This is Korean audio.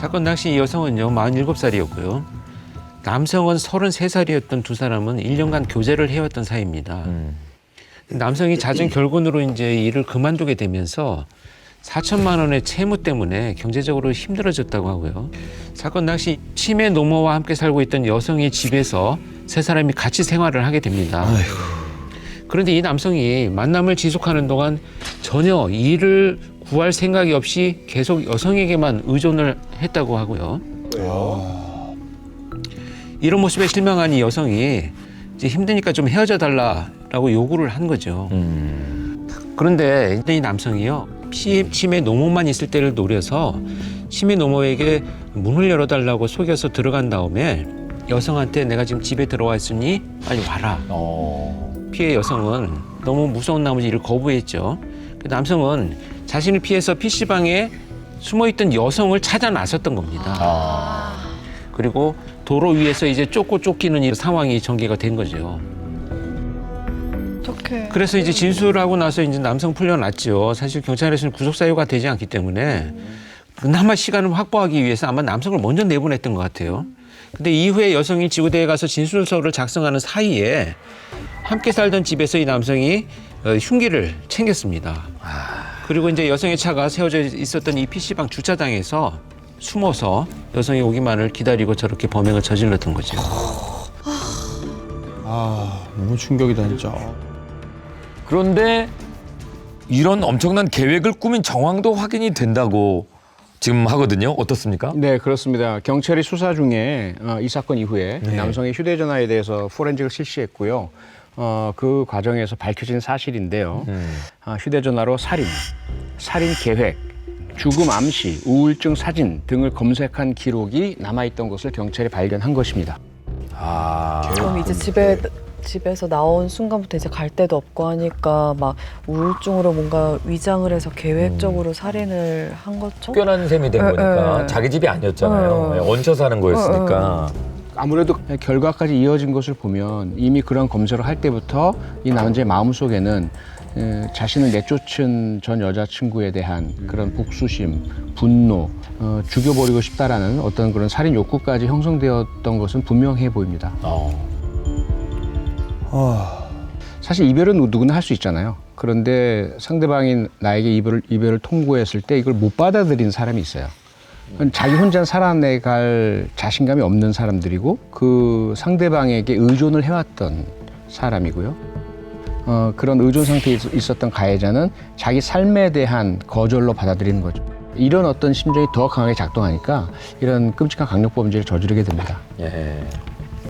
사건 당시 여성은요 47살이었고요. 남성은 33살이었던 두 사람은 1년간 교제를 해왔던 사이입니다. 남성이 잦은 결근으로 이제 일을 그만두게 되면서 4천만 원의 채무 때문에 경제적으로 힘들어졌다고 하고요. 사건 당시 치매 노모와 함께 살고 있던 여성의 집에서 세 사람이 같이 생활을 하게 됩니다. 그런데 이 남성이 만남을 지속하는 동안 전혀 일을 구할 생각이 없이 계속 여성에게만 의존을 했다고 하고요. 이런 모습에 실망한 이 여성이 이제 힘드니까 좀 헤어져 달라라고 요구를 한 거죠. 그런데 이 남성이요. 치매 노모만 있을 때를 노려서 치매 노모에게 문을 열어달라고 속여서 들어간 다음에 여성한테 내가 지금 집에 들어와 있으니 빨리 와라. 피해 여성은 너무 무서운 나머지 이를 거부했죠. 그 남성은 자신을 피해서 PC방에 숨어있던 여성을 찾아 나섰던 겁니다. 그리고 도로 위에서 이제 쫓고 쫓기는 이 상황이 전개가 된 거죠. 어떡해. 그래서 이제 진술하고 나서 이제 남성 풀려났죠. 사실 경찰에서는 구속 사유가 되지 않기 때문에 그나마 시간을 확보하기 위해서 아마 남성을 먼저 내보냈던 것 같아요. 근데 이후에 여성이 지구대에 가서 진술서를 작성하는 사이에 함께 살던 집에서 이 남성이 흉기를 챙겼습니다. 그리고 이제 여성의 차가 세워져 있었던 이 PC방 주차장에서 숨어서 여성이 오기만을 기다리고 저렇게 범행을 저질렀던 거죠. 너무 충격이다 진짜. 그런데 이런 엄청난 계획을 꾸민 정황도 확인이 된다고 지금 하거든요. 어떻습니까? 네, 그렇습니다. 경찰이 수사 중에 이 사건 이후에 남성의 휴대전화에 대해서 포렌식을 실시했고요. 그 과정에서 밝혀진 사실인데요. 휴대전화로 살인 계획, 죽음 암시, 우울증 사진 등을 검색한 기록이 남아있던 것을 경찰이 발견한 것입니다. 그럼 이제 집에서 나온 순간부터 이제 갈 데도 없고 하니까 막 우울증으로 뭔가 위장을 해서 계획적으로 살인을 한 거죠? 쫓겨난 셈이 된 거니까 자기 집이 아니었잖아요. 얹혀 사는 거였으니까. 아무래도 결과까지 이어진 것을 보면 이미 그런 검사를 할 때부터 이 남자의 마음속에는 자신을 내쫓은 전 여자친구에 대한 그런 복수심, 분노, 죽여버리고 싶다라는 어떤 그런 살인 욕구까지 형성되었던 것은 분명해 보입니다. 사실 이별은 누구나 할 수 있잖아요. 그런데 상대방이 나에게 이별을 통보했을 때 이걸 못 받아들인 사람이 있어요. 자기 혼자 살아내갈 자신감이 없는 사람들이고 그 상대방에게 의존을 해왔던 사람이고요. 그런 의존 상태에 있었던 가해자는 자기 삶에 대한 거절로 받아들이는 거죠. 이런 어떤 심정이 더 강하게 작동하니까 이런 끔찍한 강력범죄를 저지르게 됩니다. 예.